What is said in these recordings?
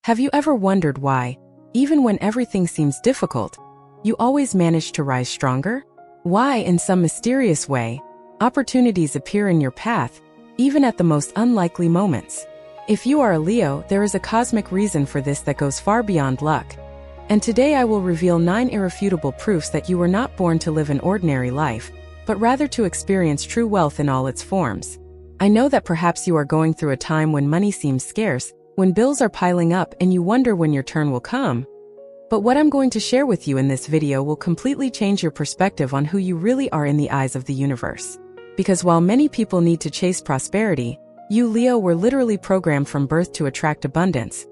Have you ever wondered why, even when everything seems difficult, you always manage to rise stronger? Why, in some mysterious way, opportunities appear in your path, even at the most unlikely moments? If you are a Leo, there is a cosmic reason for this that goes far beyond luck. And today I will reveal 9 irrefutable proofs that you were not born to live an ordinary life, but rather to experience true wealth in all its forms. I know that perhaps you are going through a time when money seems scarce, when bills are piling up and you wonder when your turn will come. But what I'm going to share with you in this video will completely change your perspective on who you really are in the eyes of the universe. Because while many people need to chase prosperity, you Leo were literally programmed from birth to attract abundance.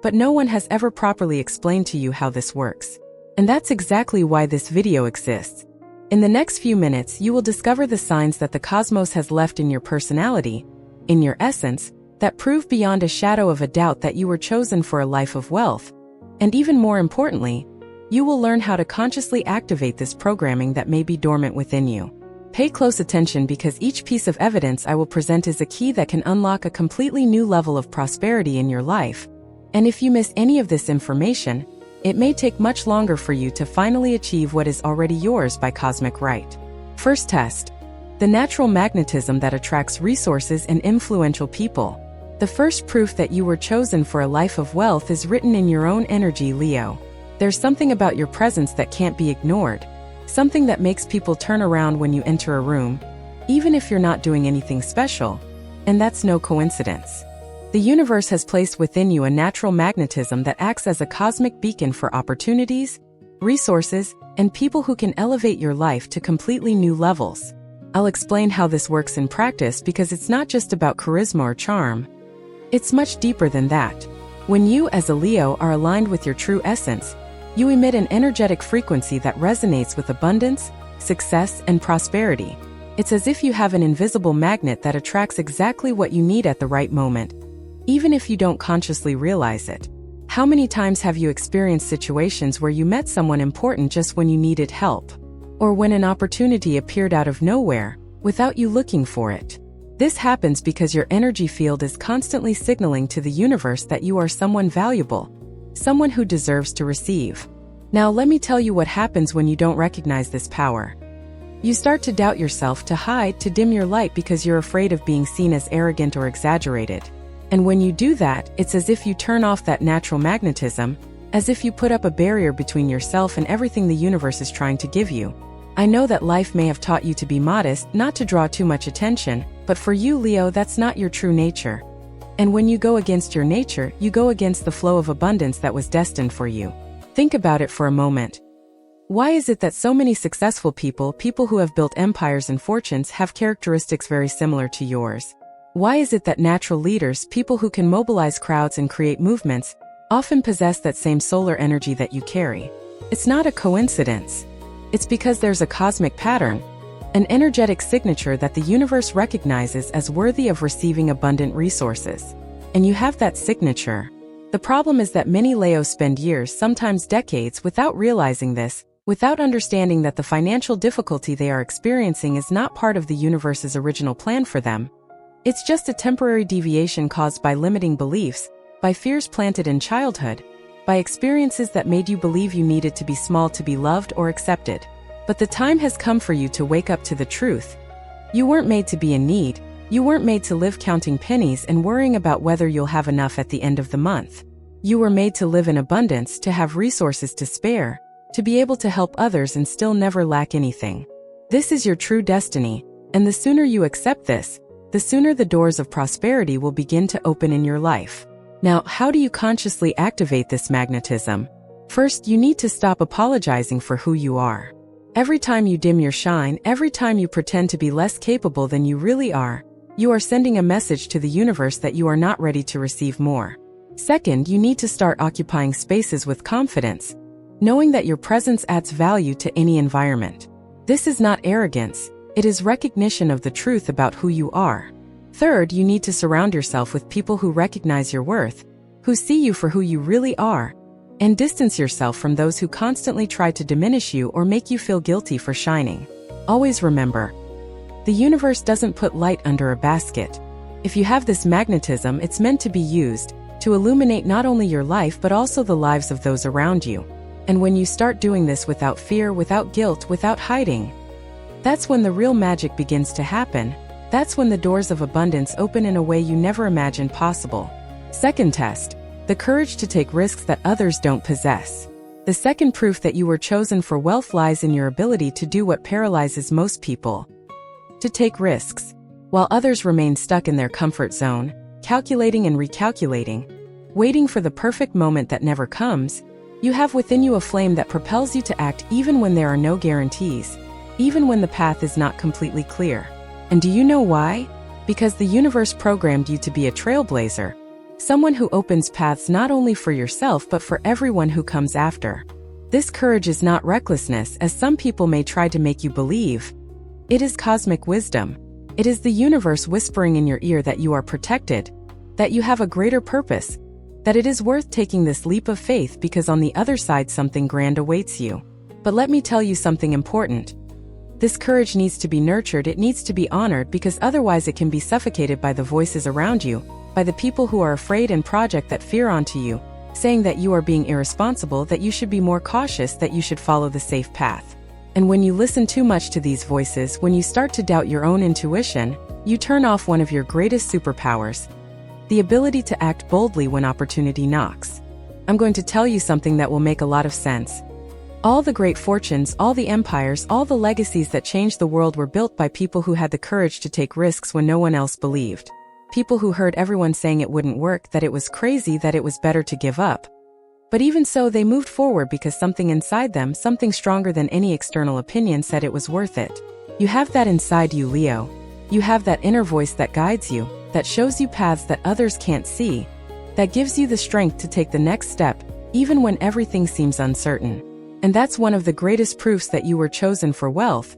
But no one has ever properly explained to you how this works. And that's exactly why this video exists. In the next few minutes, you will discover the signs that the cosmos has left in your personality, in your essence, that prove beyond a shadow of a doubt that you were chosen for a life of wealth. And even more importantly, you will learn how to consciously activate this programming that may be dormant within you. Pay close attention because each piece of evidence I will present is a key that can unlock a completely new level of prosperity in your life. And if you miss any of this information, it may take much longer for you to finally achieve what is already yours by cosmic right. First test: the natural magnetism that attracts resources and influential people. The first proof that you were chosen for a life of wealth is written in your own energy, Leo. There's something about your presence that can't be ignored. Something that makes people turn around when you enter a room, even if you're not doing anything special. And that's no coincidence. The universe has placed within you a natural magnetism that acts as a cosmic beacon for opportunities, resources, and people who can elevate your life to completely new levels. I'll explain how this works in practice because it's not just about charisma or charm. It's much deeper than that. When you, as a Leo, are aligned with your true essence, you emit an energetic frequency that resonates with abundance, success, and prosperity. It's as if you have an invisible magnet that attracts exactly what you need at the right moment, even if you don't consciously realize it. How many times have you experienced situations where you met someone important just when you needed help? Or when an opportunity appeared out of nowhere, without you looking for it? This happens because your energy field is constantly signaling to the universe that you are someone valuable, someone who deserves to receive. Now let me tell you what happens when you don't recognize this power. You start to doubt yourself, to hide, to dim your light because you're afraid of being seen as arrogant or exaggerated. And when you do that, it's as if you turn off that natural magnetism, as if you put up a barrier between yourself and everything the universe is trying to give you. I know that life may have taught you to be modest, not to draw too much attention, but for you, Leo, that's not your true nature. And when you go against your nature, you go against the flow of abundance that was destined for you. Think about it for a moment. Why is it that so many successful people who have built empires and fortunes, have characteristics very similar to yours? Why is it that natural leaders, people who can mobilize crowds and create movements, often possess that same solar energy that you carry? It's not a coincidence. It's because there's a cosmic pattern, an energetic signature that the universe recognizes as worthy of receiving abundant resources. And you have that signature. The problem is that many Leos spend years, sometimes decades, without realizing this, without understanding that the financial difficulty they are experiencing is not part of the universe's original plan for them. It's just a temporary deviation caused by limiting beliefs, by fears planted in childhood, by experiences that made you believe you needed to be small to be loved or accepted. But the time has come for you to wake up to the truth. You weren't made to be in need. You weren't made to live counting pennies and worrying about whether you'll have enough at the end of the month. You were made to live in abundance, to have resources to spare, to be able to help others and still never lack anything. This is your true destiny, and the sooner you accept this, the sooner the doors of prosperity will begin to open in your life. Now, how do you consciously activate this magnetism? First, you need to stop apologizing for who you are. Every time you dim your shine, every time you pretend to be less capable than you really are, you are sending a message to the universe that you are not ready to receive more. Second, you need to start occupying spaces with confidence, knowing that your presence adds value to any environment. This is not arrogance. It is recognition of the truth about who you are. Third, you need to surround yourself with people who recognize your worth, who see you for who you really are, and distance yourself from those who constantly try to diminish you or make you feel guilty for shining. Always remember, the universe doesn't put light under a basket. If you have this magnetism, it's meant to be used, to illuminate not only your life but also the lives of those around you. And when you start doing this without fear, without guilt, without hiding, that's when the real magic begins to happen. That's when the doors of abundance open in a way you never imagined possible. Second test: the courage to take risks that others don't possess. The second proof that you were chosen for wealth lies in your ability to do what paralyzes most people: to take risks. While others remain stuck in their comfort zone, calculating and recalculating, waiting for the perfect moment that never comes, you have within you a flame that propels you to act even when there are no guarantees, even when the path is not completely clear. And do you know why? Because the universe programmed you to be a trailblazer, someone who opens paths not only for yourself but for everyone who comes after. This courage is not recklessness, as some people may try to make you believe. It is cosmic wisdom. It is the universe whispering in your ear that you are protected, that you have a greater purpose, that it is worth taking this leap of faith because on the other side something grand awaits you. But let me tell you something important. This courage needs to be nurtured, it needs to be honored, because otherwise it can be suffocated by the voices around you, by the people who are afraid and project that fear onto you, saying that you are being irresponsible, that you should be more cautious, that you should follow the safe path. And when you listen too much to these voices, when you start to doubt your own intuition, you turn off one of your greatest superpowers: the ability to act boldly when opportunity knocks. I'm going to tell you something that will make a lot of sense. All the great fortunes, all the empires, all the legacies that changed the world were built by people who had the courage to take risks when no one else believed. People who heard everyone saying it wouldn't work, that it was crazy, that it was better to give up. But even so, they moved forward because something inside them, something stronger than any external opinion, said it was worth it. You have that inside you, Leo. You have that inner voice that guides you, that shows you paths that others can't see, that gives you the strength to take the next step, even when everything seems uncertain. And that's one of the greatest proofs that you were chosen for wealth,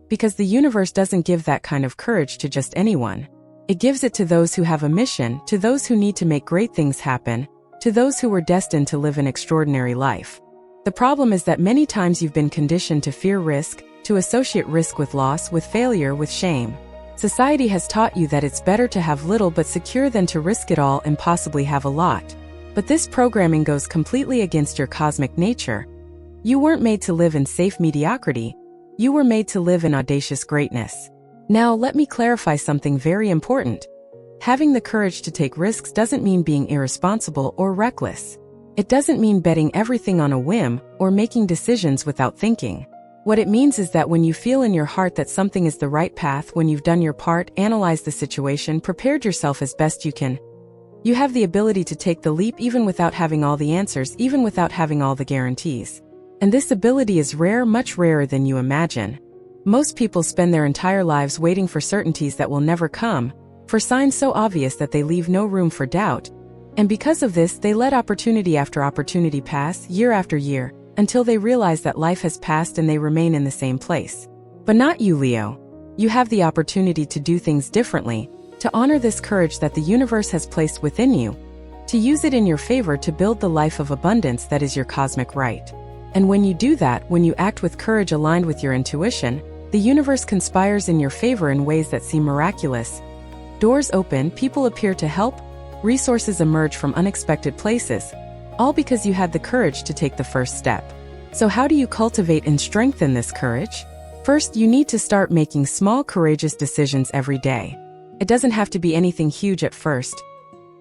because the universe doesn't give that kind of courage to just anyone. It gives it to those who have a mission, to those who need to make great things happen, to those who were destined to live an extraordinary life. The problem is that many times you've been conditioned to fear risk, to associate risk with loss, with failure, with shame. Society has taught you that it's better to have little but secure than to risk it all and possibly have a lot. But this programming goes completely against your cosmic nature. You weren't made to live in safe mediocrity. You were made to live in audacious greatness. Now, let me clarify something very important. Having the courage to take risks doesn't mean being irresponsible or reckless. It doesn't mean betting everything on a whim or making decisions without thinking. What it means is that when you feel in your heart that something is the right path, when you've done your part, analyzed the situation, prepared yourself as best you can, you have the ability to take the leap even without having all the answers, even without having all the guarantees. And this ability is rare, much rarer than you imagine. Most people spend their entire lives waiting for certainties that will never come, for signs so obvious that they leave no room for doubt. And because of this, they let opportunity after opportunity pass, year after year, until they realize that life has passed and they remain in the same place. But not you, Leo. You have the opportunity to do things differently, to honor this courage that the universe has placed within you, to use it in your favor to build the life of abundance that is your cosmic right. And when you do that, when you act with courage aligned with your intuition, the universe conspires in your favor in ways that seem miraculous. Doors open, people appear to help, resources emerge from unexpected places, all because you had the courage to take the first step. So how do you cultivate and strengthen this courage? First, you need to start making small, courageous decisions every day. It doesn't have to be anything huge at first.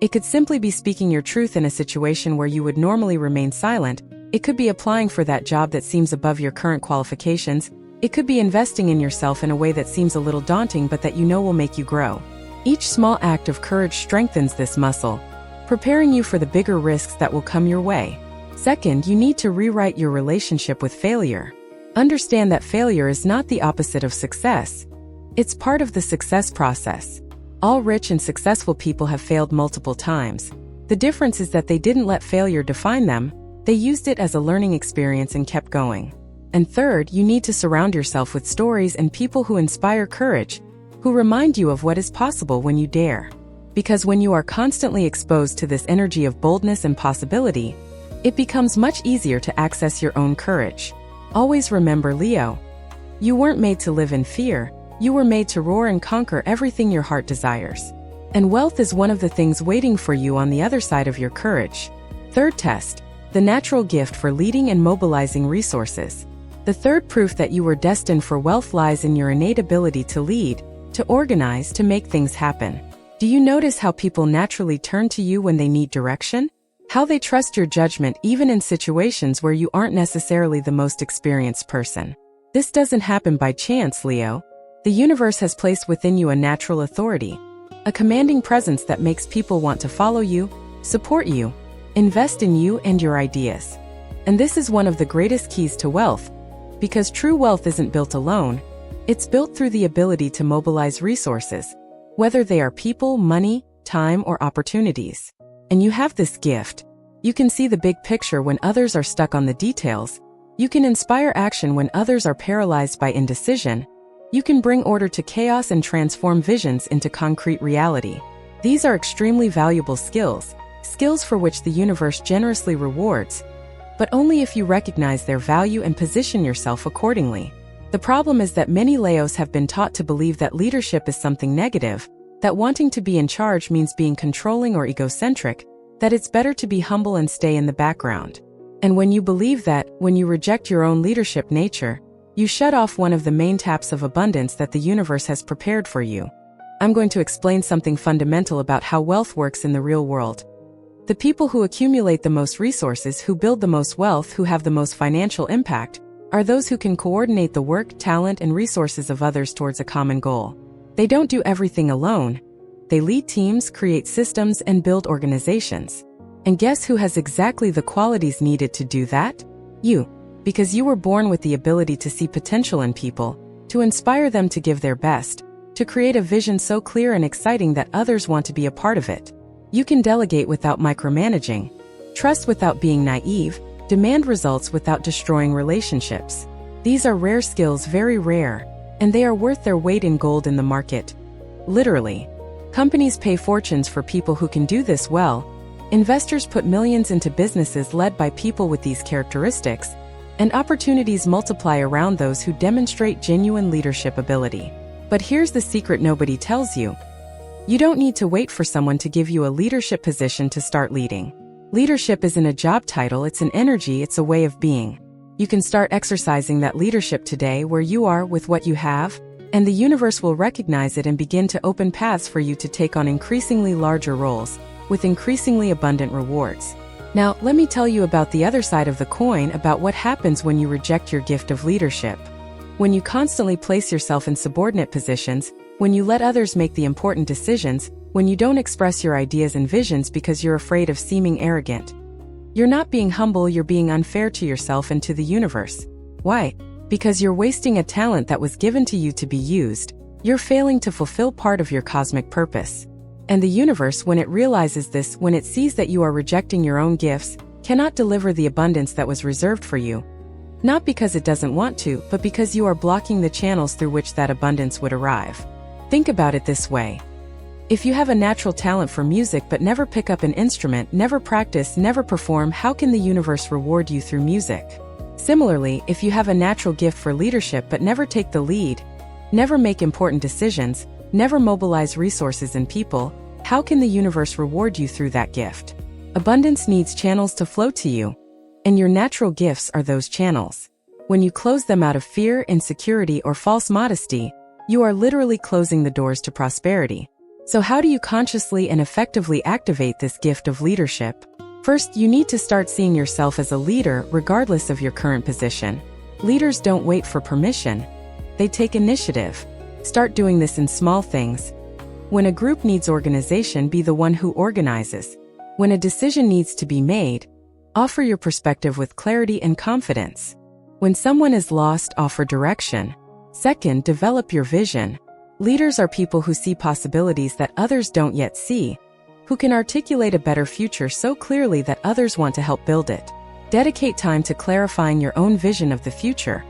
It could simply be speaking your truth in a situation where you would normally remain silent. It could be applying for that job that seems above your current qualifications. It could be investing in yourself in a way that seems a little daunting but that you know will make you grow. Each small act of courage strengthens this muscle, preparing you for the bigger risks that will come your way. Second, you need to rewrite your relationship with failure. Understand that failure is not the opposite of success. It's part of the success process. All rich and successful people have failed multiple times. The difference is that they didn't let failure define them. They used it as a learning experience and kept going. And third, you need to surround yourself with stories and people who inspire courage, who remind you of what is possible when you dare. Because when you are constantly exposed to this energy of boldness and possibility, it becomes much easier to access your own courage. Always remember, Leo, you weren't made to live in fear. You were made to roar and conquer everything your heart desires. And wealth is one of the things waiting for you on the other side of your courage. Third test, the natural gift for leading and mobilizing resources. The third proof that you were destined for wealth lies in your innate ability to lead, to organize, to make things happen. Do you notice how people naturally turn to you when they need direction? How they trust your judgment even in situations where you aren't necessarily the most experienced person? This doesn't happen by chance, Leo. The universe has placed within you a natural authority, a commanding presence that makes people want to follow you, support you, invest in you and your ideas. And this is one of the greatest keys to wealth, because true wealth isn't built alone. It's built through the ability to mobilize resources, whether they are people, money, time, or opportunities. And you have this gift. You can see the big picture when others are stuck on the details. You can inspire action when others are paralyzed by indecision. You can bring order to chaos and transform visions into concrete reality. These are extremely valuable skills, skills for which the universe generously rewards, but only if you recognize their value and position yourself accordingly. The problem is that many Leos have been taught to believe that leadership is something negative, that wanting to be in charge means being controlling or egocentric, that it's better to be humble and stay in the background. And when you believe that, when you reject your own leadership nature, you shut off one of the main taps of abundance that the universe has prepared for you. I'm going to explain something fundamental about how wealth works in the real world. The people who accumulate the most resources, who build the most wealth, who have the most financial impact, are those who can coordinate the work, talent, and resources of others towards a common goal. They don't do everything alone. They lead teams, create systems, and build organizations. And guess who has exactly the qualities needed to do that? You. Because you were born with the ability to see potential in people, to inspire them to give their best, to create a vision so clear and exciting that others want to be a part of it. You can delegate without micromanaging, trust without being naive, demand results without destroying relationships. These are rare skills, very rare, and they are worth their weight in gold in the market. Literally. Companies pay fortunes for people who can do this well. Investors put millions into businesses led by people with these characteristics, and opportunities multiply around those who demonstrate genuine leadership ability. But here's the secret nobody tells you. You don't need to wait for someone to give you a leadership position to start leading. Leadership isn't a job title, it's an energy, it's a way of being. You can start exercising that leadership today where you are with what you have, and the universe will recognize it and begin to open paths for you to take on increasingly larger roles, with increasingly abundant rewards. Now, let me tell you about the other side of the coin, about what happens when you reject your gift of leadership. When you constantly place yourself in subordinate positions, when you let others make the important decisions, when you don't express your ideas and visions because you're afraid of seeming arrogant. You're not being humble, you're being unfair to yourself and to the universe. Why? Because you're wasting a talent that was given to you to be used. You're failing to fulfill part of your cosmic purpose. And the universe, when it realizes this, when it sees that you are rejecting your own gifts, cannot deliver the abundance that was reserved for you. Not because it doesn't want to, but because you are blocking the channels through which that abundance would arrive. Think about it this way. If you have a natural talent for music but never pick up an instrument, never practice, never perform, how can the universe reward you through music? Similarly, if you have a natural gift for leadership but never take the lead, never make important decisions, never mobilize resources and people, how can the universe reward you through that gift? Abundance needs channels to flow to you, and your natural gifts are those channels. When you close them out of fear, insecurity, or false modesty, you are literally closing the doors to prosperity. So how do you consciously and effectively activate this gift of leadership? First, you need to start seeing yourself as a leader regardless of your current position. Leaders don't wait for permission. They take initiative. Start doing this in small things. When a group needs organization, be the one who organizes. When a decision needs to be made, offer your perspective with clarity and confidence. When someone is lost, offer direction. Second, develop your vision. Leaders are people who see possibilities that others don't yet see, who can articulate a better future so clearly that others want to help build it. Dedicate time to clarifying your own vision of the future.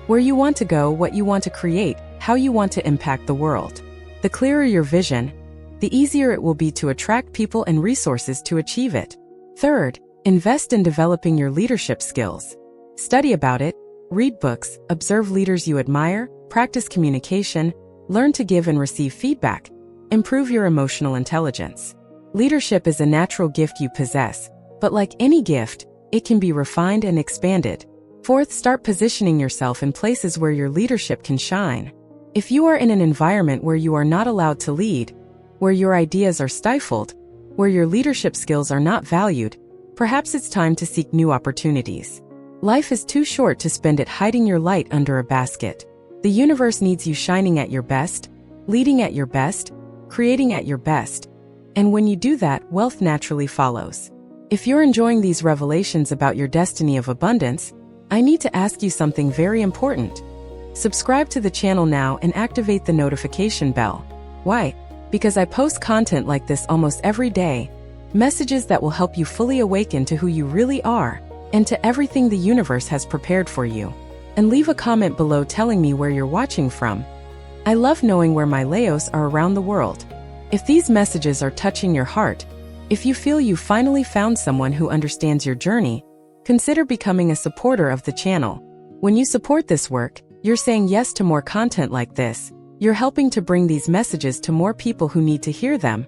Where you want to go, what you want to create, how you want to impact the world. The clearer your vision, the easier it will be to attract people and resources to achieve it. Third, invest in developing your leadership skills. Study about it, read books, observe leaders you admire, practice communication, learn to give and receive feedback, Improve your emotional intelligence. Leadership is a natural gift you possess, but like any gift, it can be refined and expanded. Fourth, start positioning yourself in places where your leadership can shine. If you are in an environment where you are not allowed to lead, where your ideas are stifled, where your leadership skills are not valued, perhaps it's time to seek new opportunities. Life is too short to spend it hiding your light under a basket. The universe needs you shining at your best, leading at your best, creating at your best. And when you do that, wealth naturally follows. If you're enjoying these revelations about your destiny of abundance, I need to ask you something very important. Subscribe to the channel now and activate the notification bell. Why? Because I post content like this almost every day, messages that will help you fully awaken to who you really are and to everything the universe has prepared for you. And leave a comment below telling me where you're watching from. I love knowing where my Leos are around the world. If these messages are touching your heart, if you feel you finally found someone who understands your journey, consider becoming a supporter of the channel. When you support this work, you're saying yes to more content like this. You're helping to bring these messages to more people who need to hear them.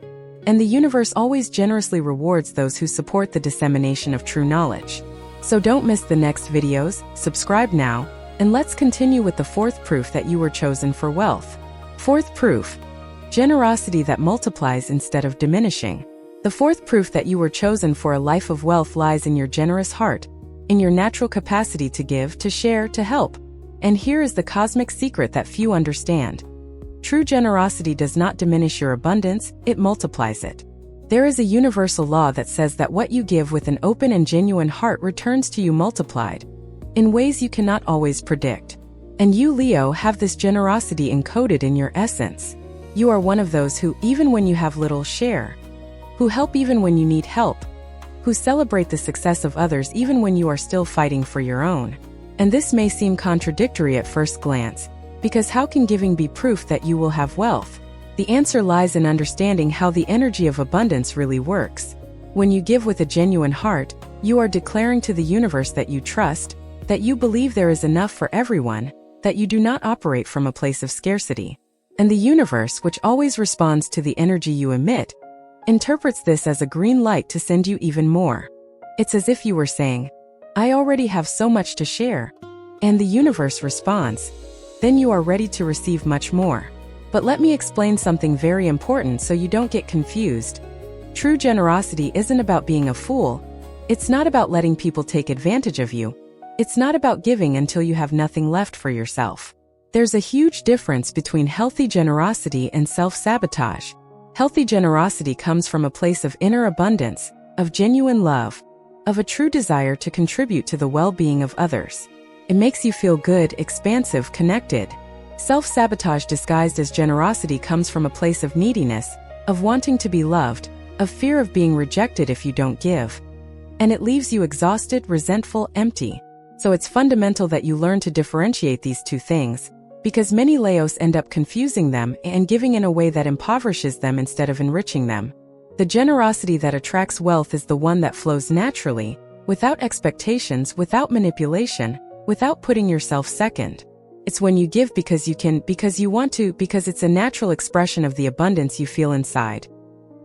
And the universe always generously rewards those who support the dissemination of true knowledge. So don't miss the next videos, subscribe now, and let's continue with the fourth proof that you were chosen for wealth. Fourth proof: generosity that multiplies instead of diminishing. The fourth proof that you were chosen for a life of wealth lies in your generous heart, in your natural capacity to give, to share, to help. And here is the cosmic secret that few understand. True generosity does not diminish your abundance, it multiplies it. There is a universal law that says that what you give with an open and genuine heart returns to you multiplied, in ways you cannot always predict. And you, Leo, have this generosity encoded in your essence. You are one of those who, even when you have little, share. Who help even when you need help. Who celebrate the success of others even when you are still fighting for your own. And this may seem contradictory at first glance, because how can giving be proof that you will have wealth? The answer lies in understanding how the energy of abundance really works. When you give with a genuine heart, you are declaring to the universe that you trust, that you believe there is enough for everyone, that you do not operate from a place of scarcity. And the universe, which always responds to the energy you emit, interprets this as a green light to send you even more. It's as if you were saying, I already have so much to share. And the universe responds, then you are ready to receive much more. But let me explain something very important so you don't get confused. True generosity isn't about being a fool. It's not about letting people take advantage of you. It's not about giving until you have nothing left for yourself. There's a huge difference between healthy generosity and self-sabotage. Healthy generosity comes from a place of inner abundance, of genuine love, of a true desire to contribute to the well-being of others. It makes you feel good, expansive, connected. Self-sabotage disguised as generosity comes from a place of neediness, of wanting to be loved, of fear of being rejected if you don't give. And it leaves you exhausted, resentful, empty. So it's fundamental that you learn to differentiate these two things, because many Leos end up confusing them and giving in a way that impoverishes them instead of enriching them. The generosity that attracts wealth is the one that flows naturally, without expectations, without manipulation, without putting yourself second. It's when you give because you can, because you want to, because it's a natural expression of the abundance you feel inside.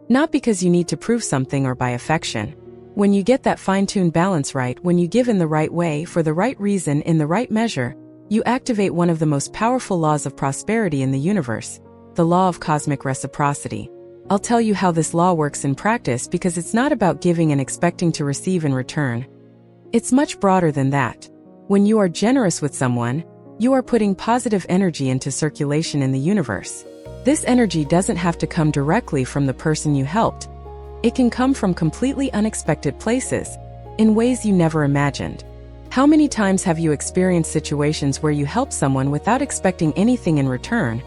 Not because you need to prove something or by affection. When you get that fine-tuned balance right, when you give in the right way, for the right reason, in the right measure, you activate one of the most powerful laws of prosperity in the universe, the law of cosmic reciprocity. I'll tell you how this law works in practice because it's not about giving and expecting to receive in return. It's much broader than that. When you are generous with someone, you are putting positive energy into circulation in the universe. This energy doesn't have to come directly from the person you helped. It can come from completely unexpected places, in ways you never imagined. How many times have you experienced situations where you helped someone without expecting anything in return,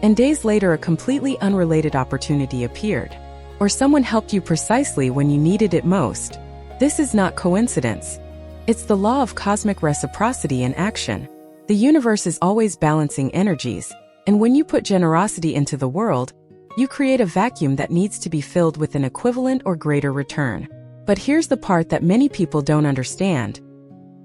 and days later a completely unrelated opportunity appeared? Or someone helped you precisely when you needed it most? This is not coincidence. It's the law of cosmic reciprocity in action. The universe is always balancing energies, and when you put generosity into the world, you create a vacuum that needs to be filled with an equivalent or greater return. But here's the part that many people don't understand.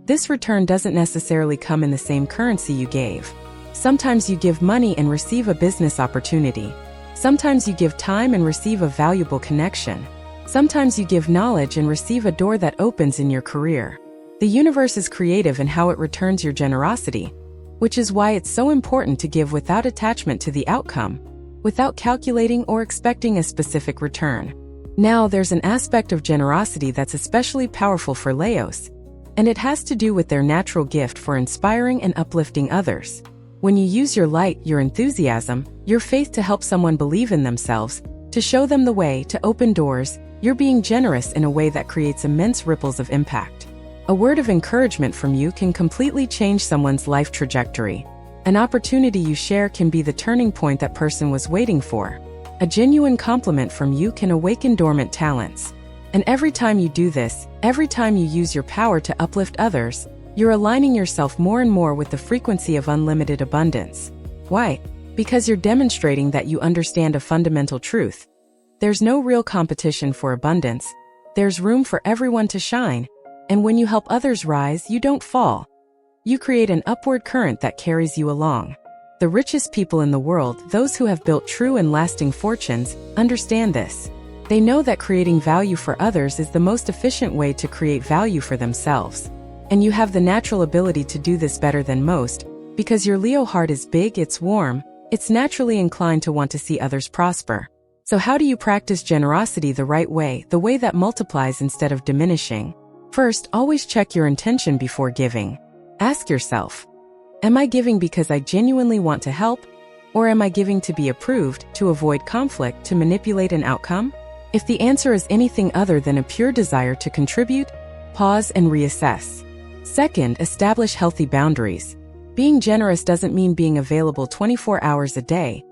This return doesn't necessarily come in the same currency you gave. Sometimes you give money and receive a business opportunity. Sometimes you give time and receive a valuable connection. Sometimes you give knowledge and receive a door that opens in your career. The universe is creative in how it returns your generosity, which is why it's so important to give without attachment to the outcome, without calculating or expecting a specific return. Now, there's an aspect of generosity that's especially powerful for Leos, and it has to do with their natural gift for inspiring and uplifting others. When you use your light, your enthusiasm, your faith to help someone believe in themselves, to show them the way, to open doors, you're being generous in a way that creates immense ripples of impact. A word of encouragement from you can completely change someone's life trajectory. An opportunity you share can be the turning point that person was waiting for. A genuine compliment from you can awaken dormant talents. And every time you do this, every time you use your power to uplift others, you're aligning yourself more and more with the frequency of unlimited abundance. Why? Because you're demonstrating that you understand a fundamental truth. There's no real competition for abundance. There's room for everyone to shine. And when you help others rise, you don't fall. You create an upward current that carries you along. The richest people in the world, those who have built true and lasting fortunes, understand this. They know that creating value for others is the most efficient way to create value for themselves. And you have the natural ability to do this better than most, because your Leo heart is big, it's warm, it's naturally inclined to want to see others prosper. So how do you practice generosity the right way, the way that multiplies instead of diminishing? First, always check your intention before giving. Ask yourself, am I giving because I genuinely want to help? Or am I giving to be approved, to avoid conflict, to manipulate an outcome? If the answer is anything other than a pure desire to contribute, pause and reassess. Second, establish healthy boundaries. Being generous doesn't mean being available 24 hours a day.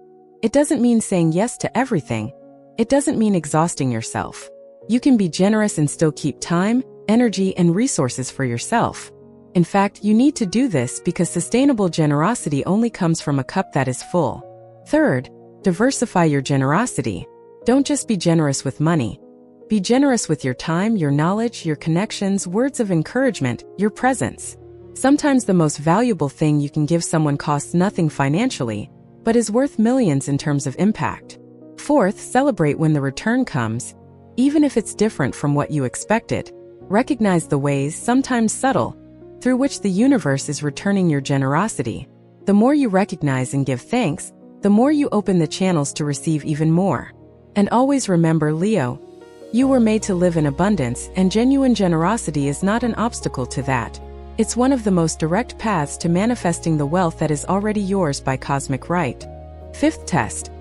It doesn't mean saying yes to everything. It doesn't mean exhausting yourself. You can be generous and still keep time, energy, and resources for yourself. In fact, you need to do this because sustainable generosity only comes from a cup that is full. Third, diversify your generosity. Don't just be generous with money. Be generous with your time, your knowledge, your connections, words of encouragement, your presence. Sometimes the most valuable thing you can give someone costs nothing financially, but is worth millions in terms of impact. Fourth, celebrate when the return comes, even if it's different from what you expected. Recognize the ways, sometimes subtle, through which the universe is returning your generosity. The more you recognize and give thanks, the more you open the channels to receive even more. And always remember, Leo, you were made to live in abundance, and genuine generosity is not an obstacle to that. It's one of the most direct paths to manifesting the wealth that is already yours by cosmic right. Fifth test,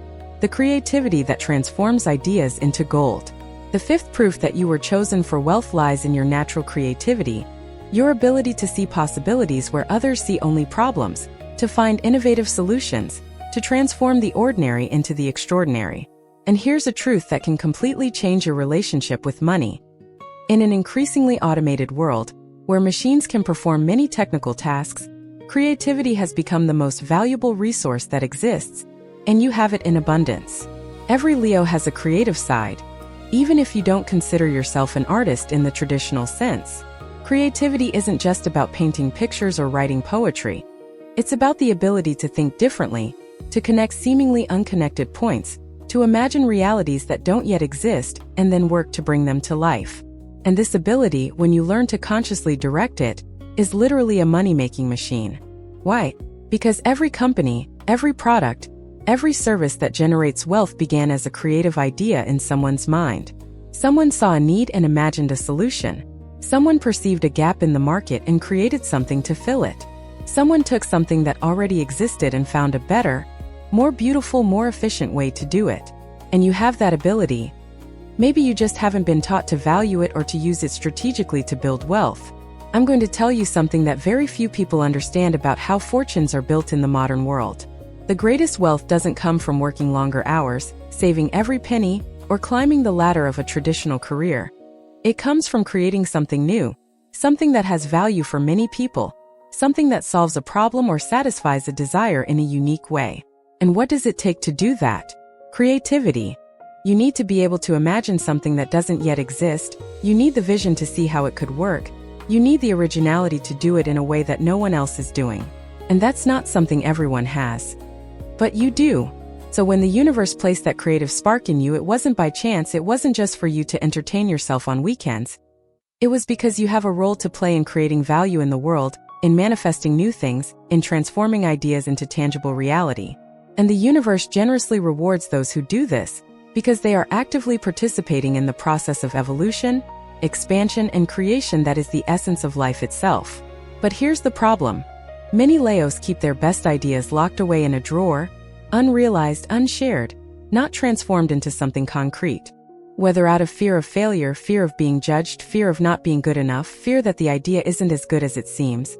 the creativity that transforms ideas into gold. The fifth proof that you were chosen for wealth lies in your natural creativity, your ability to see possibilities where others see only problems, to find innovative solutions, to transform the ordinary into the extraordinary. And here's a truth that can completely change your relationship with money. In an increasingly automated world, where machines can perform many technical tasks, creativity has become the most valuable resource that exists, and you have it in abundance. Every Leo has a creative side, even if you don't consider yourself an artist in the traditional sense. Creativity isn't just about painting pictures or writing poetry. It's about the ability to think differently, to connect seemingly unconnected points, to imagine realities that don't yet exist, and then work to bring them to life. And this ability, when you learn to consciously direct it, is literally a money-making machine. Why? Because every company, every product, every service that generates wealth began as a creative idea in someone's mind. Someone saw a need and imagined a solution. Someone perceived a gap in the market and created something to fill it. Someone took something that already existed and found a better, more beautiful, more efficient way to do it. And you have that ability. Maybe you just haven't been taught to value it or to use it strategically to build wealth. I'm going to tell you something that very few people understand about how fortunes are built in the modern world. The greatest wealth doesn't come from working longer hours, saving every penny, or climbing the ladder of a traditional career. It comes from creating something new, something that has value for many people, something that solves a problem or satisfies a desire in a unique way. And what does it take to do that? Creativity. You need to be able to imagine something that doesn't yet exist. You need the vision to see how it could work. You need the originality to do it in a way that no one else is doing. And that's not something everyone has. But you do. So when the universe placed that creative spark in you, it wasn't by chance, it wasn't just for you to entertain yourself on weekends. It was because you have a role to play in creating value in the world, in manifesting new things, in transforming ideas into tangible reality. And the universe generously rewards those who do this, because they are actively participating in the process of evolution, expansion, and creation that is the essence of life itself. But here's the problem. Many Leos keep their best ideas locked away in a drawer, unrealized, unshared, not transformed into something concrete. Whether out of fear of failure, fear of being judged, fear of not being good enough, fear that the idea isn't as good as it seems.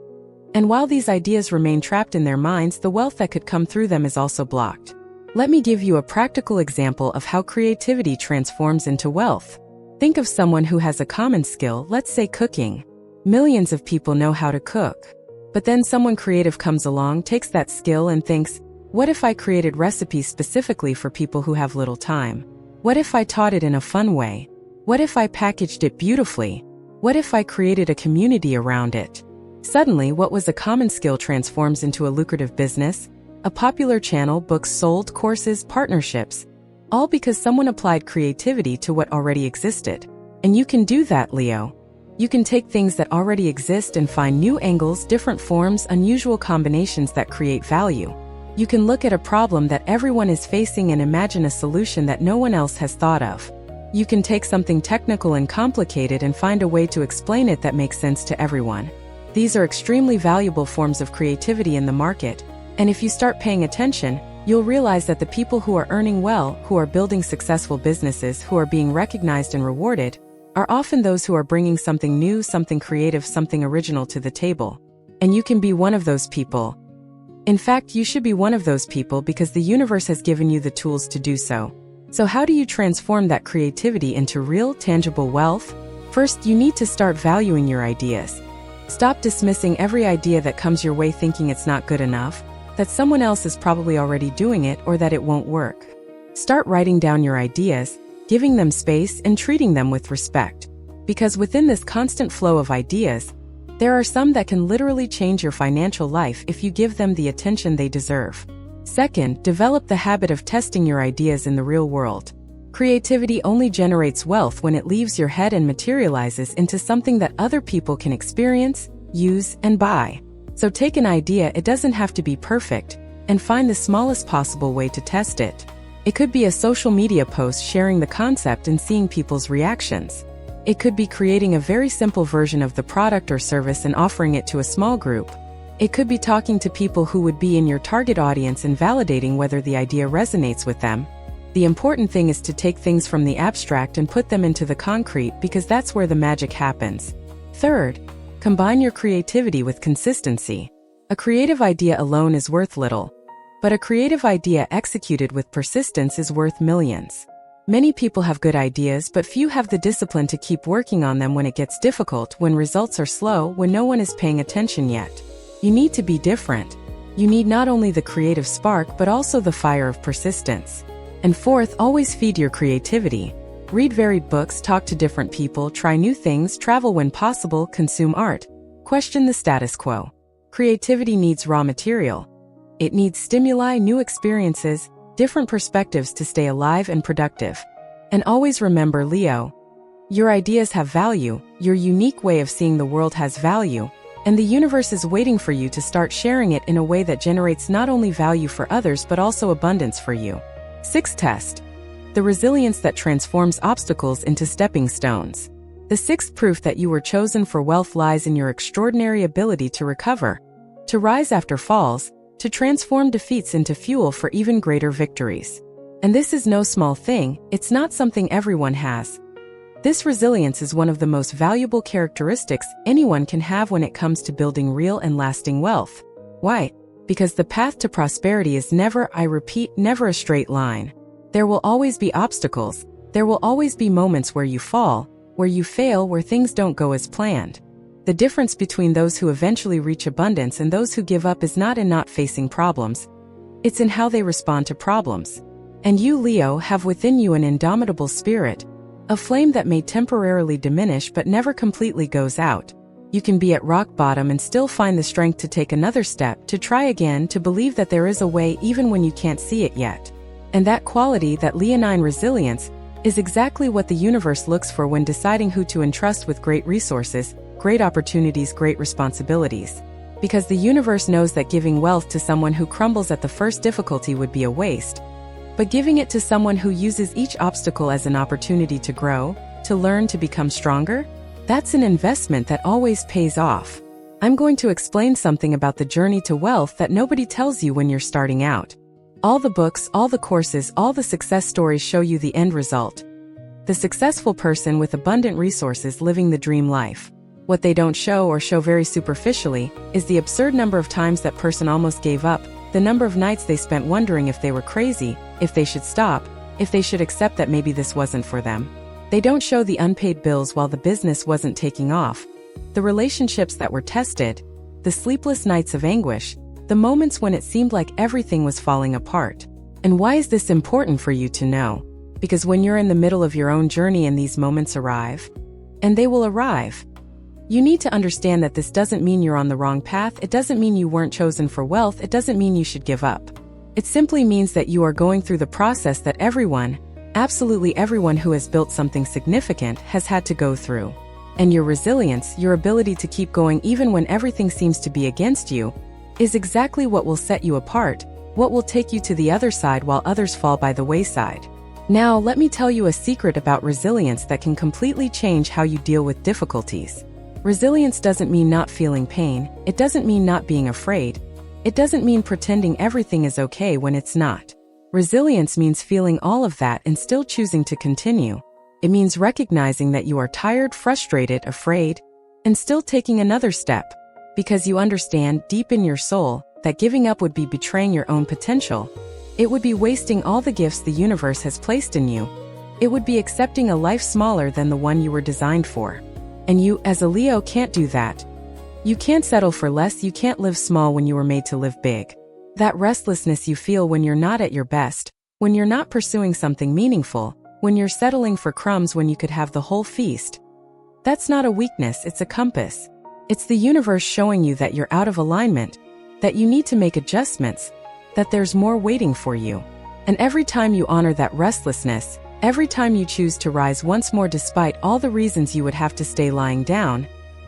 And while these ideas remain trapped in their minds, the wealth that could come through them is also blocked. Let me give you a practical example of how creativity transforms into wealth. Think of someone who has a common skill, let's say cooking. Millions of people know how to cook. But then someone creative comes along, takes that skill and thinks, what if I created recipes specifically for people who have little time? What if I taught it in a fun way? What if I packaged it beautifully? What if I created a community around it? Suddenly, what was a common skill transforms into a lucrative business, a popular channel, books sold, courses, partnerships, all because someone applied creativity to what already existed. And you can do that, Leo. You can take things that already exist and find new angles, different forms, unusual combinations that create value. You can look at a problem that everyone is facing and imagine a solution that no one else has thought of. You can take something technical and complicated and find a way to explain it that makes sense to everyone. These are extremely valuable forms of creativity in the market, and if you start paying attention, you'll realize that the people who are earning well, who are building successful businesses, who are being recognized and rewarded, are often those who are bringing something new, something creative, something original to the table. And you can be one of those people. In fact, you should be one of those people because the universe has given you the tools to do so. So how do you transform that creativity into real, tangible wealth? First, you need to start valuing your ideas. Stop dismissing every idea that comes your way thinking it's not good enough, that someone else is probably already doing it, or that it won't work. Start writing down your ideas, giving them space, and treating them with respect. Because within this constant flow of ideas, there are some that can literally change your financial life if you give them the attention they deserve. Second, develop the habit of testing your ideas in the real world. Creativity only generates wealth when it leaves your head and materializes into something that other people can experience, use, and buy. So take an idea, it doesn't have to be perfect, and find the smallest possible way to test it. It could be a social media post sharing the concept and seeing people's reactions. It could be creating a very simple version of the product or service and offering it to a small group. It could be talking to people who would be in your target audience and validating whether the idea resonates with them. The important thing is to take things from the abstract and put them into the concrete, because that's where the magic happens. Third, combine your creativity with consistency. A creative idea alone is worth little, but a creative idea executed with persistence is worth millions. Many people have good ideas, but few have the discipline to keep working on them when it gets difficult, when results are slow, when no one is paying attention yet. You need to be different. You need not only the creative spark, but also the fire of persistence. And fourth, always feed your creativity. Read varied books, talk to different people, try new things, travel when possible, consume art. Question the status quo. Creativity needs raw material. It needs stimuli, new experiences, different perspectives to stay alive and productive. And always remember, Leo, your ideas have value, your unique way of seeing the world has value, and the universe is waiting for you to start sharing it in a way that generates not only value for others but also abundance for you. Sixth test. The resilience that transforms obstacles into stepping stones. The sixth proof that you were chosen for wealth lies in your extraordinary ability to recover, to rise after falls, to transform defeats into fuel for even greater victories. And this is no small thing, it's not something everyone has. This resilience is one of the most valuable characteristics anyone can have when it comes to building real and lasting wealth. Why? Because the path to prosperity is never, I repeat, never a straight line. There will always be obstacles, there will always be moments where you fall, where you fail, where things don't go as planned. The difference between those who eventually reach abundance and those who give up is not in not facing problems. It's in how they respond to problems. And you, Leo, have within you an indomitable spirit, a flame that may temporarily diminish but never completely goes out. You can be at rock bottom and still find the strength to take another step, to try again, to believe that there is a way even when you can't see it yet. And that quality, that leonine resilience, is exactly what the universe looks for when deciding who to entrust with great resources, great opportunities, great responsibilities. Because the universe knows that giving wealth to someone who crumbles at the first difficulty would be a waste. But giving it to someone who uses each obstacle as an opportunity to grow, to learn, to become stronger, that's an investment that always pays off. I'm going to explain something about the journey to wealth that nobody tells you when you're starting out. All the books, all the courses, all the success stories show you the end result. The successful person with abundant resources living the dream life. What they don't show, or show very superficially, is the absurd number of times that person almost gave up, the number of nights they spent wondering if they were crazy, if they should stop, if they should accept that maybe this wasn't for them. They don't show the unpaid bills while the business wasn't taking off, the relationships that were tested, the sleepless nights of anguish, the moments when it seemed like everything was falling apart. And why is this important for you to know? Because when you're in the middle of your own journey and these moments arrive, and they will arrive, you need to understand that this doesn't mean you're on the wrong path, it doesn't mean you weren't chosen for wealth, it doesn't mean you should give up. It simply means that you are going through the process that everyone, absolutely everyone who has built something significant, has had to go through. And your resilience, your ability to keep going even when everything seems to be against you, is exactly what will set you apart, what will take you to the other side while others fall by the wayside. Now, let me tell you a secret about resilience that can completely change how you deal with difficulties. Resilience doesn't mean not feeling pain, it doesn't mean not being afraid, it doesn't mean pretending everything is okay when it's not. Resilience means feeling all of that and still choosing to continue. It means recognizing that you are tired, frustrated, afraid, and still taking another step, because you understand deep in your soul that giving up would be betraying your own potential. It would be wasting all the gifts the universe has placed in you. It would be accepting a life smaller than the one you were designed for. And you, as a Leo, can't do that. You can't settle for less, you can't live small when you were made to live big. That restlessness you feel when you're not at your best, when you're not pursuing something meaningful, when you're settling for crumbs when you could have the whole feast. That's not a weakness, it's a compass. It's the universe showing you that you're out of alignment, that you need to make adjustments, that there's more waiting for you. And every time you honor that restlessness, every time you choose to rise once more despite all the reasons you would have to stay lying down,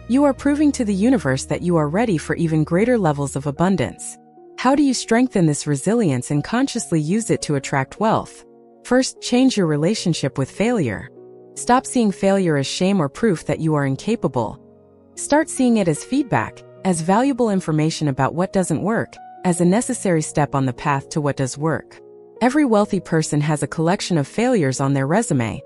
you are proving to the universe that you are ready for even greater levels of abundance. How do you strengthen this resilience and consciously use it to attract wealth? First, change your relationship with failure. Stop seeing failure as shame or proof that you are incapable. Start seeing it as feedback, as valuable information about what doesn't work, as a necessary step on the path to what does work. Every wealthy person has a collection of failures on their resume.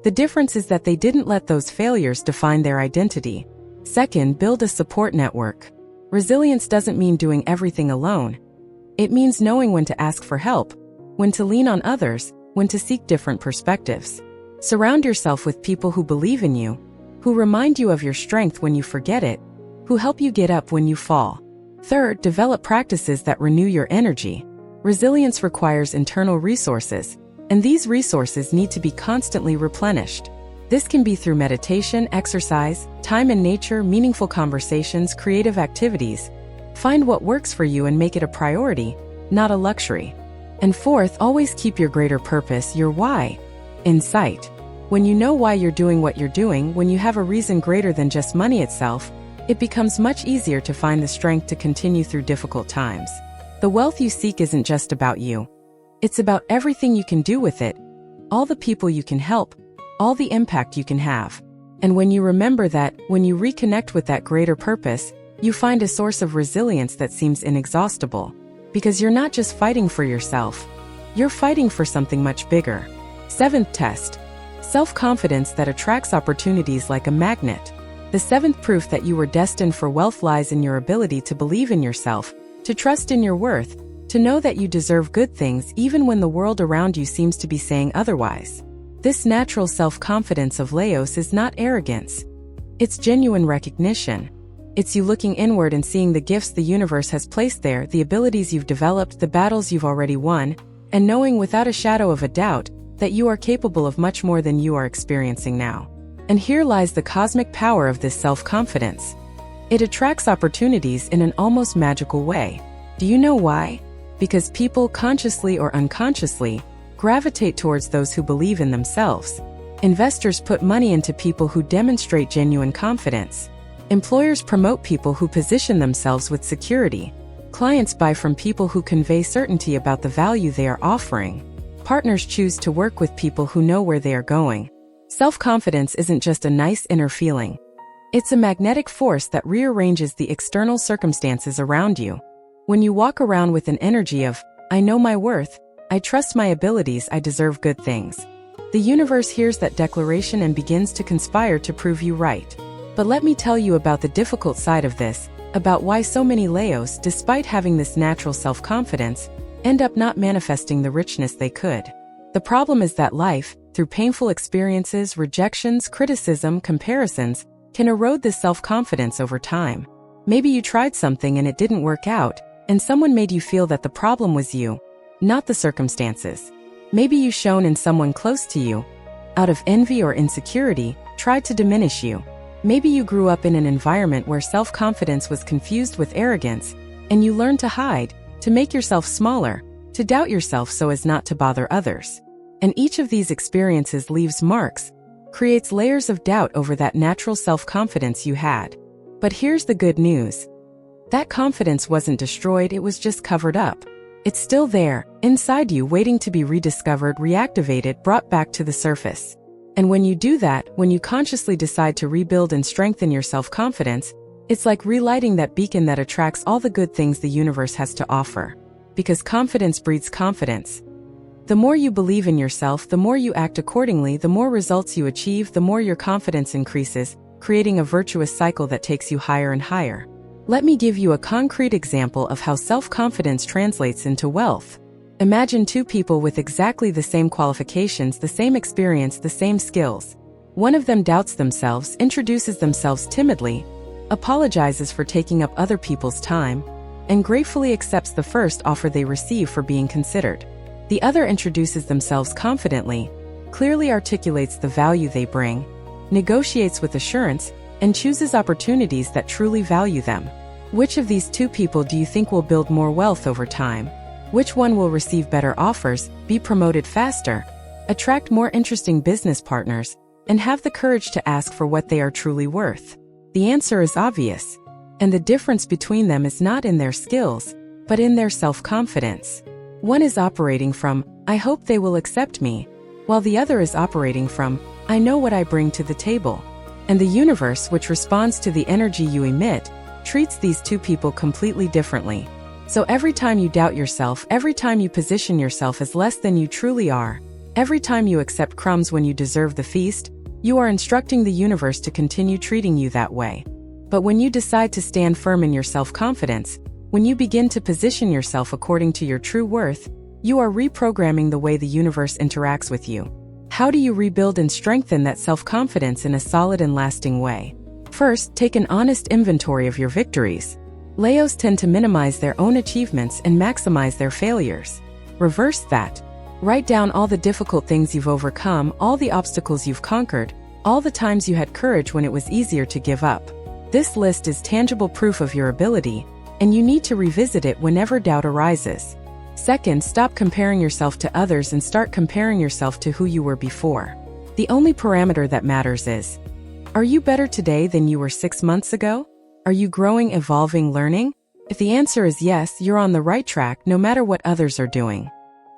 The difference is that they didn't let those failures define their identity. Second, build a support network. Resilience doesn't mean doing everything alone. It means knowing when to ask for help, when to lean on others, when to seek different perspectives. Surround yourself with people who believe in you, who remind you of your strength when you forget it, who help you get up when you fall. Third, develop practices that renew your energy. Resilience requires internal resources, and these resources need to be constantly replenished. This can be through meditation, exercise, time in nature, meaningful conversations, creative activities. Find what works for you and make it a priority, not a luxury. And fourth, always keep your greater purpose, your why, in sight. When you know why you're doing what you're doing, when you have a reason greater than just money itself, it becomes much easier to find the strength to continue through difficult times. The wealth you seek isn't just about you. It's about everything you can do with it, all the people you can help, all the impact you can have. And when you remember that, when you reconnect with that greater purpose, you find a source of resilience that seems inexhaustible. Because you're not just fighting for yourself, you're fighting for something much bigger. Seventh test. Self-confidence that attracts opportunities like a magnet. The seventh proof that you were destined for wealth lies in your ability to believe in yourself, to trust in your worth, to know that you deserve good things even when the world around you seems to be saying otherwise. This natural self-confidence of Leos is not arrogance. It's genuine recognition. It's you looking inward and seeing the gifts the universe has placed there, the abilities you've developed, the battles you've already won, and knowing without a shadow of a doubt that you are capable of much more than you are experiencing now. And here lies the cosmic power of this self-confidence. It attracts opportunities in an almost magical way. Do you know why? Because people, consciously or unconsciously, gravitate towards those who believe in themselves. Investors put money into people who demonstrate genuine confidence. Employers promote people who position themselves with security. Clients buy from people who convey certainty about the value they are offering. Partners choose to work with people who know where they are going. Self-confidence isn't just a nice inner feeling. It's a magnetic force that rearranges the external circumstances around you. When you walk around with an energy of, "I know my worth, I trust my abilities, I deserve good things," the universe hears that declaration and begins to conspire to prove you right. But let me tell you about the difficult side of this, about why so many Leos, despite having this natural self-confidence, end up not manifesting the richness they could. The problem is that life, through painful experiences, rejections, criticism, comparisons, can erode this self-confidence over time. Maybe you tried something and it didn't work out, and someone made you feel that the problem was you, not the circumstances. Maybe you shone in someone close to you, out of envy or insecurity, tried to diminish you. Maybe you grew up in an environment where self-confidence was confused with arrogance, and you learned to hide, to make yourself smaller, to doubt yourself so as not to bother others. And each of these experiences leaves marks, creates layers of doubt over that natural self-confidence you had. But here's the good news. That confidence wasn't destroyed, it was just covered up. It's still there, inside you, waiting to be rediscovered, reactivated, brought back to the surface. And when you do that, when you consciously decide to rebuild and strengthen your self-confidence, it's like relighting that beacon that attracts all the good things the universe has to offer. Because confidence breeds confidence. The more you believe in yourself, the more you act accordingly, the more results you achieve, the more your confidence increases, creating a virtuous cycle that takes you higher and higher. Let me give you a concrete example of how self-confidence translates into wealth. Imagine two people with exactly the same qualifications, the same experience, the same skills. One of them doubts themselves, introduces themselves timidly, apologizes for taking up other people's time, and gratefully accepts the first offer they receive for being considered. The other introduces themselves confidently, clearly articulates the value they bring, negotiates with assurance, and chooses opportunities that truly value them. Which of these two people do you think will build more wealth over time? Which one will receive better offers, be promoted faster, attract more interesting business partners, and have the courage to ask for what they are truly worth? The answer is obvious. And the difference between them is not in their skills, but in their self-confidence. One is operating from, "I hope they will accept me," while the other is operating from, "I know what I bring to the table." And the universe, which responds to the energy you emit, treats these two people completely differently. So every time you doubt yourself, every time you position yourself as less than you truly are, every time you accept crumbs when you deserve the feast, you are instructing the universe to continue treating you that way. But when you decide to stand firm in your self-confidence, when you begin to position yourself according to your true worth, you are reprogramming the way the universe interacts with you. How do you rebuild and strengthen that self-confidence in a solid and lasting way? First, take an honest inventory of your victories. Leos tend to minimize their own achievements and maximize their failures. Reverse that. Write down all the difficult things you've overcome, all the obstacles you've conquered, all the times you had courage when it was easier to give up. This list is tangible proof of your ability, and you need to revisit it whenever doubt arises. Second, stop comparing yourself to others and start comparing yourself to who you were before. The only parameter that matters is, are you better today than you were 6 months ago? Are you growing, evolving, learning? If the answer is yes, you're on the right track no matter what others are doing.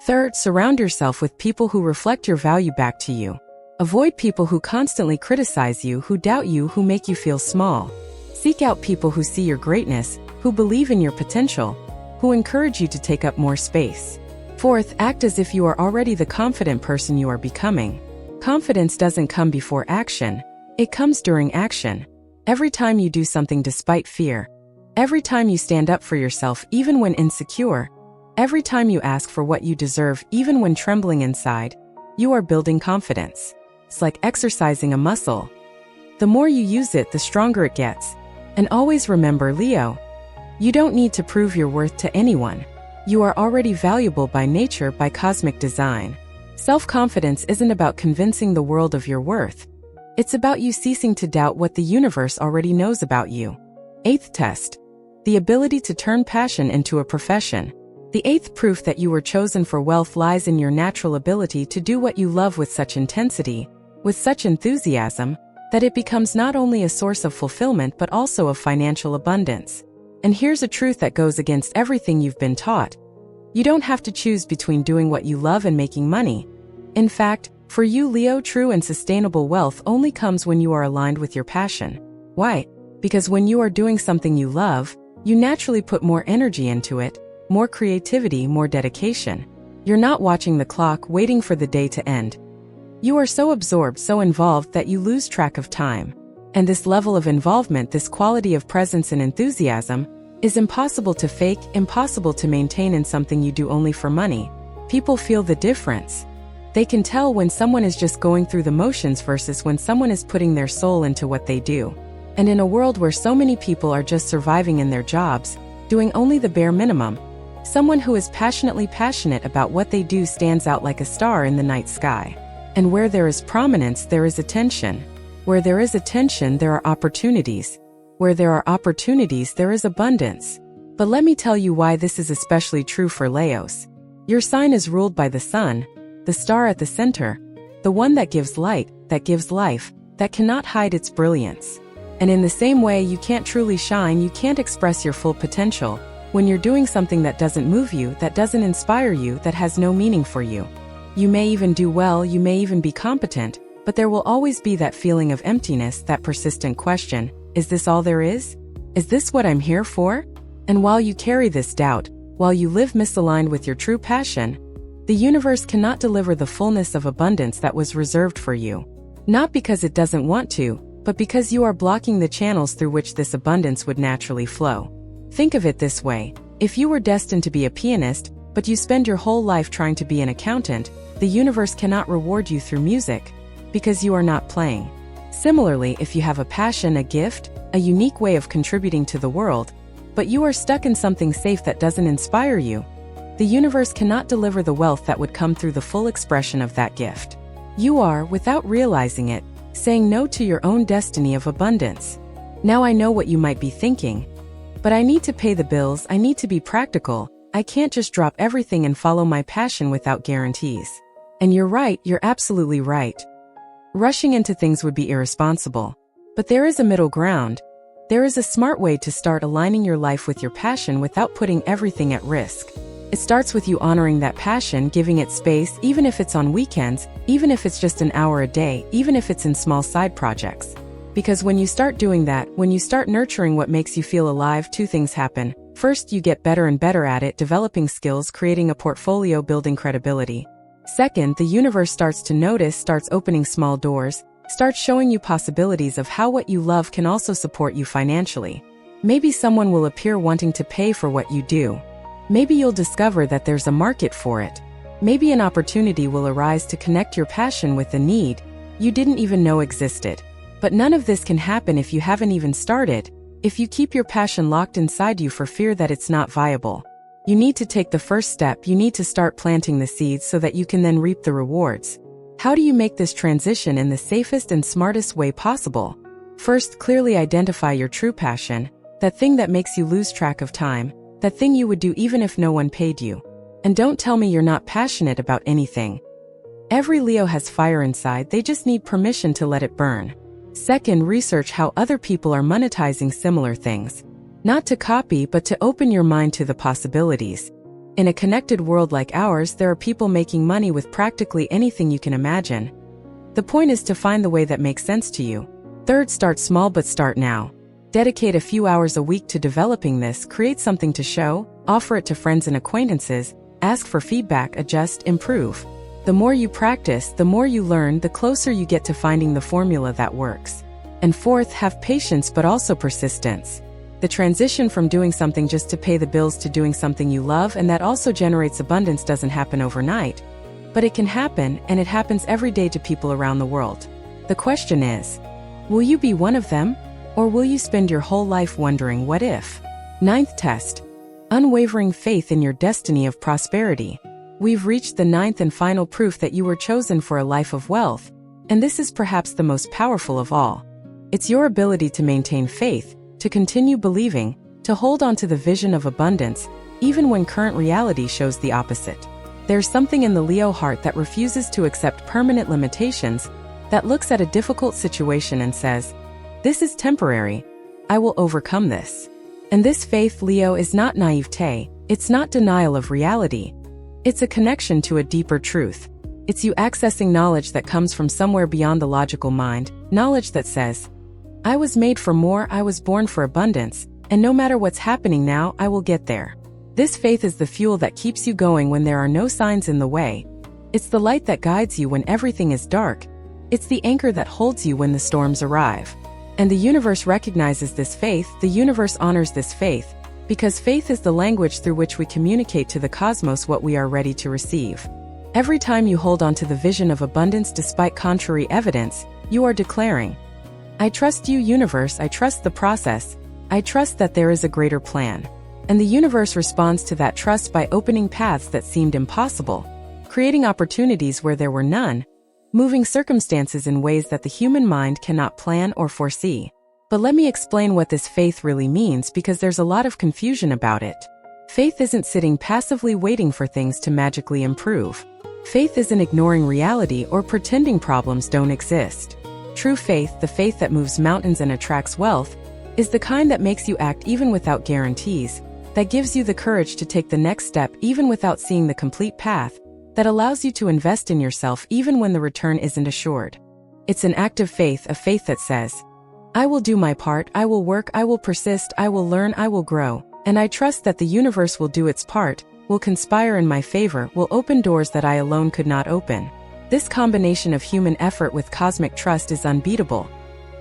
Third, surround yourself with people who reflect your value back to you. Avoid people who constantly criticize you, who doubt you, who make you feel small. Seek out people who see your greatness, who believe in your potential, who encourage you to take up more space. Fourth, act as if you are already the confident person you are becoming. Confidence doesn't come before action, it comes during action. Every time you do something despite fear, every time you stand up for yourself even when insecure, every time you ask for what you deserve even when trembling inside, you are building confidence. It's like exercising a muscle. The more you use it, the stronger it gets. And always remember, Leo, you don't need to prove your worth to anyone. You are already valuable by nature, by cosmic design. Self-confidence isn't about convincing the world of your worth. It's about you ceasing to doubt what the universe already knows about you. Eighth test. The ability to turn passion into a profession. The eighth proof that you were chosen for wealth lies in your natural ability to do what you love with such intensity, with such enthusiasm, that it becomes not only a source of fulfillment but also of financial abundance. And here's a truth that goes against everything you've been taught. You don't have to choose between doing what you love and making money. In fact, for you, Leo, true and sustainable wealth only comes when you are aligned with your passion. Why? Because when you are doing something you love, you naturally put more energy into it, more creativity, more dedication. You're not watching the clock, waiting for the day to end. You are so absorbed, so involved that you lose track of time. And this level of involvement, this quality of presence and enthusiasm, is impossible to fake, impossible to maintain in something you do only for money. People feel the difference. They can tell when someone is just going through the motions versus when someone is putting their soul into what they do. And in a world where so many people are just surviving in their jobs, doing only the bare minimum, someone who is passionately passionate about what they do stands out like a star in the night sky. And where there is prominence, there is attention. Where there is attention, there are opportunities. Where there are opportunities, there is abundance. But let me tell you why this is especially true for Leos. Your sign is ruled by the sun, the star at the center, the one that gives light, that gives life, that cannot hide its brilliance. And in the same way you can't truly shine, you can't express your full potential, when you're doing something that doesn't move you, that doesn't inspire you, that has no meaning for you. You may even do well, you may even be competent, but there will always be that feeling of emptiness, that persistent question, is this all there is? Is this what I'm here for? And while you carry this doubt, while you live misaligned with your true passion, the universe cannot deliver the fullness of abundance that was reserved for you. Not because it doesn't want to, but because you are blocking the channels through which this abundance would naturally flow. Think of it this way: if you were destined to be a pianist, but you spend your whole life trying to be an accountant, the universe cannot reward you through music, because you are not playing. Similarly, if you have a passion, a gift, a unique way of contributing to the world, but you are stuck in something safe that doesn't inspire you, the universe cannot deliver the wealth that would come through the full expression of that gift. You are, without realizing it, saying no to your own destiny of abundance. Now I know what you might be thinking. But I need to pay the bills, I need to be practical, I can't just drop everything and follow my passion without guarantees. And you're right, you're absolutely right. Rushing into things would be irresponsible. But there is a middle ground. There is a smart way to start aligning your life with your passion without putting everything at risk. It starts with you honoring that passion, giving it space, even if it's on weekends, even if it's just an hour a day, even if it's in small side projects. Because when you start doing that, when you start nurturing what makes you feel alive, two things happen. First, you get better and better at it, developing skills, creating a portfolio, building credibility. Second, the universe starts to notice, starts opening small doors, starts showing you possibilities of how what you love can also support you financially. Maybe someone will appear wanting to pay for what you do. Maybe you'll discover that there's a market for it. Maybe an opportunity will arise to connect your passion with a need you didn't even know existed. But none of this can happen if you haven't even started, if you keep your passion locked inside you for fear that it's not viable. You need to take the first step, you need to start planting the seeds so that you can then reap the rewards. How do you make this transition in the safest and smartest way possible? First, clearly identify your true passion, that thing that makes you lose track of time, that thing you would do even if no one paid you. And don't tell me you're not passionate about anything. Every Leo has fire inside, they just need permission to let it burn. Second, research how other people are monetizing similar things. Not to copy, but to open your mind to the possibilities. In a connected world like ours, there are people making money with practically anything you can imagine. The point is to find the way that makes sense to you. Third, start small but start now. Dedicate a few hours a week to developing this, create something to show, offer it to friends and acquaintances, ask for feedback, adjust, improve. The more you practice, the more you learn, the closer you get to finding the formula that works. And fourth, have patience but also persistence. The transition from doing something just to pay the bills to doing something you love and that also generates abundance doesn't happen overnight. But it can happen, and it happens every day to people around the world. The question is, will you be one of them? Or will you spend your whole life wondering what if? Ninth test. Unwavering faith in your destiny of prosperity. We've reached the ninth and final proof that you were chosen for a life of wealth, and this is perhaps the most powerful of all. It's your ability to maintain faith, to continue believing, to hold on to the vision of abundance, even when current reality shows the opposite. There's something in the Leo heart that refuses to accept permanent limitations, that looks at a difficult situation and says, "This is temporary. I will overcome this." And this faith, Leo, is not naivete, it's not denial of reality. It's a connection to a deeper truth. It's you accessing knowledge that comes from somewhere beyond the logical mind, knowledge that says, "I was made for more, I was born for abundance, and no matter what's happening now, I will get there." This faith is the fuel that keeps you going when there are no signs in the way. It's the light that guides you when everything is dark. It's the anchor that holds you when the storms arrive. And the universe recognizes this faith, the universe honors this faith, because faith is the language through which we communicate to the cosmos what we are ready to receive. Every time you hold on to the vision of abundance despite contrary evidence, you are declaring, "I trust you, universe, I trust the process, I trust that there is a greater plan." And the universe responds to that trust by opening paths that seemed impossible, creating opportunities where there were none, moving circumstances in ways that the human mind cannot plan or foresee. But let me explain what this faith really means, because there's a lot of confusion about it. Faith isn't sitting passively waiting for things to magically improve. Faith isn't ignoring reality or pretending problems don't exist. True faith, the faith that moves mountains and attracts wealth, is the kind that makes you act even without guarantees, that gives you the courage to take the next step even without seeing the complete path, that allows you to invest in yourself even when the return isn't assured. It's an active faith, a faith that says, "I will do my part, I will work, I will persist, I will learn, I will grow, and I trust that the universe will do its part, will conspire in my favor, will open doors that I alone could not open." This combination of human effort with cosmic trust is unbeatable.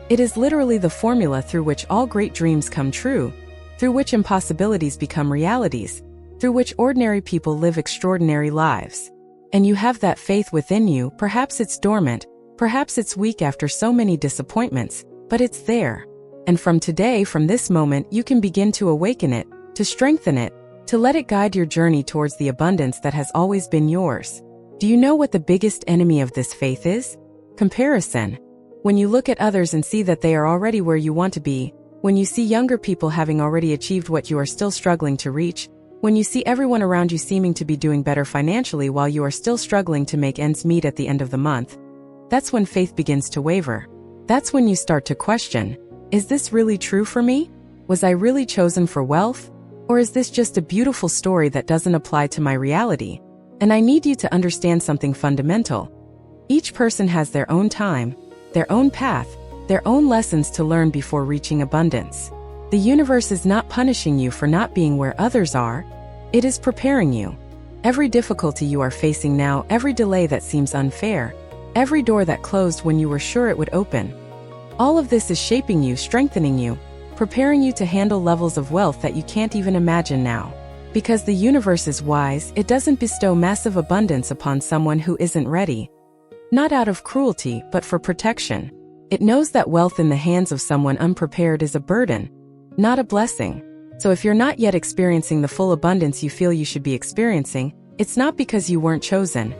It is literally the formula through which all great dreams come true, through which impossibilities become realities, through which ordinary people live extraordinary lives. And you have that faith within you. Perhaps it's dormant, perhaps it's weak after so many disappointments, but it's there. And from today, from this moment, you can begin to awaken it, to strengthen it, to let it guide your journey towards the abundance that has always been yours. Do you know what the biggest enemy of this faith is? Comparison. When you look at others and see that they are already where you want to be, when you see younger people having already achieved what you are still struggling to reach, when you see everyone around you seeming to be doing better financially while you are still struggling to make ends meet at the end of the month, that's when faith begins to waver. That's when you start to question, is this really true for me? Was I really chosen for wealth? Or is this just a beautiful story that doesn't apply to my reality? And I need you to understand something fundamental. Each person has their own time, their own path, their own lessons to learn before reaching abundance. The universe is not punishing you for not being where others are. It is preparing you. Every difficulty you are facing now, every delay that seems unfair, every door that closed when you were sure it would open, all of this is shaping you, strengthening you, preparing you to handle levels of wealth that you can't even imagine now. Because the universe is wise, it doesn't bestow massive abundance upon someone who isn't ready. Not out of cruelty, but for protection. It knows that wealth in the hands of someone unprepared is a burden, not a blessing. So if you're not yet experiencing the full abundance you feel you should be experiencing, it's not because you weren't chosen.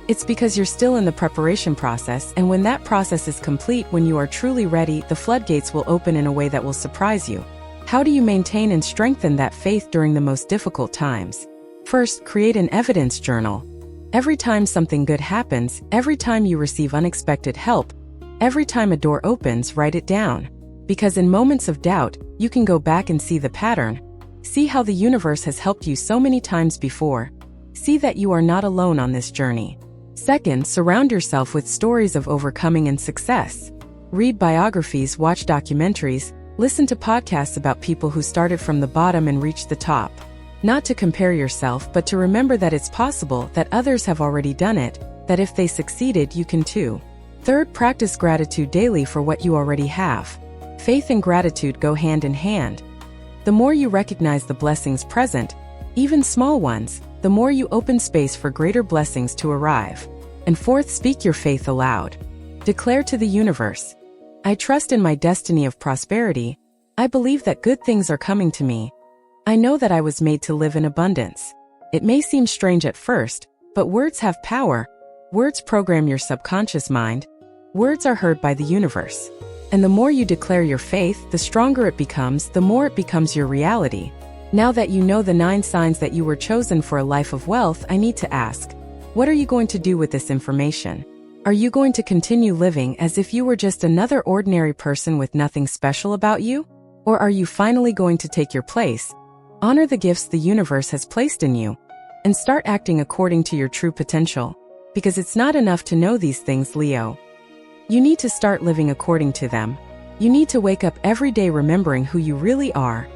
It's because you're still in the preparation process, and when that process is complete, when you are truly ready, the floodgates will open in a way that will surprise you. How do you maintain and strengthen that faith during the most difficult times? First, create an evidence journal. Every time something good happens, every time you receive unexpected help, every time a door opens, write it down. Because in moments of doubt, you can go back and see the pattern. See how the universe has helped you so many times before. See that you are not alone on this journey. Second, surround yourself with stories of overcoming and success. Read biographies, watch documentaries, listen to podcasts about people who started from the bottom and reached the top. Not to compare yourself, but to remember that it's possible, that others have already done it, that if they succeeded, you can too. Third, practice gratitude daily for what you already have. Faith and gratitude go hand in hand. The more you recognize the blessings present, even small ones, the more you open space for greater blessings to arrive. And fourth, speak your faith aloud. Declare to the universe, I trust in my destiny of prosperity. I believe that good things are coming to me. I know that I was made to live in abundance. It may seem strange at first, but words have power. Words program your subconscious mind. Words are heard by the universe. And the more you declare your faith, the stronger it becomes, the more it becomes your reality. Now that you know the 9 signs that you were chosen for a life of wealth, I need to ask, what are you going to do with this information? Are you going to continue living as if you were just another ordinary person with nothing special about you? Or are you finally going to take your place, honor the gifts the universe has placed in you, and start acting according to your true potential? Because it's not enough to know these things, Leo. You need to start living according to them. You need to wake up every day remembering who you really are,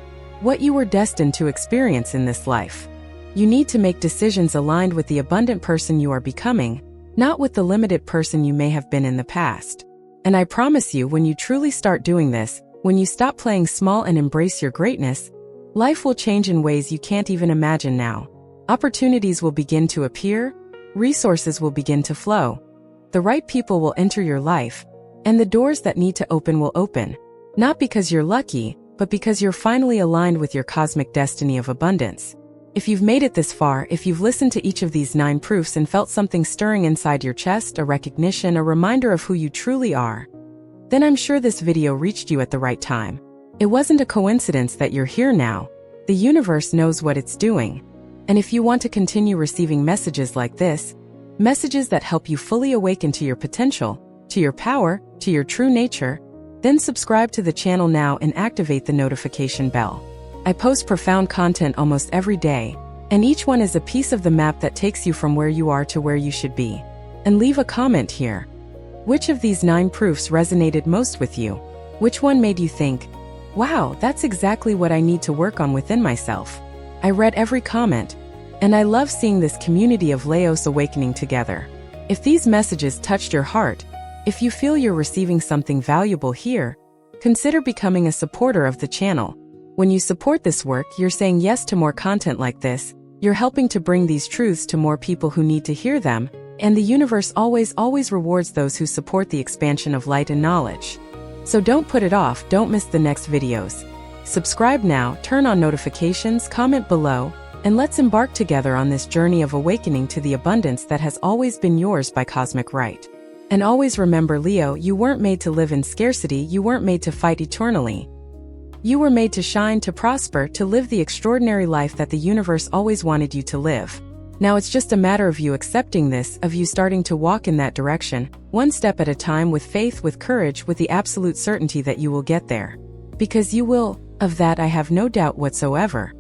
what you were destined to experience in this life. You need to make decisions aligned with the abundant person you are becoming, not with the limited person you may have been in the past. And I promise you, when you truly start doing this, when you stop playing small and embrace your greatness, life will change in ways you can't even imagine now. Opportunities will begin to appear, resources will begin to flow, the right people will enter your life, and the doors that need to open will open. Not because you're lucky, but because you're finally aligned with your cosmic destiny of abundance. If you've made it this far, if you've listened to each of these 9 proofs and felt something stirring inside your chest, a recognition, a reminder of who you truly are, then I'm sure this video reached you at the right time. It wasn't a coincidence that you're here now. The universe knows what it's doing. And if you want to continue receiving messages like this, messages that help you fully awaken to your potential, to your power, to your true nature, then subscribe to the channel now and activate the notification bell. I post profound content almost every day, and each one is a piece of the map that takes you from where you are to where you should be. And leave a comment here. Which of these 9 proofs resonated most with you? Which one made you think, wow, that's exactly what I need to work on within myself? I read every comment, and I love seeing this community of Leos awakening together. If these messages touched your heart, if you feel you're receiving something valuable here, consider becoming a supporter of the channel. When you support this work, you're saying yes to more content like this, you're helping to bring these truths to more people who need to hear them, and the universe always rewards those who support the expansion of light and knowledge. So don't put it off, don't miss the next videos. Subscribe now, turn on notifications, comment below, and let's embark together on this journey of awakening to the abundance that has always been yours by cosmic right. And always remember, Leo, you weren't made to live in scarcity, you weren't made to fight eternally. You were made to shine, to prosper, to live the extraordinary life that the universe always wanted you to live. Now it's just a matter of you accepting this, of you starting to walk in that direction, one step at a time, with faith, with courage, with the absolute certainty that you will get there. Because you will, of that I have no doubt whatsoever.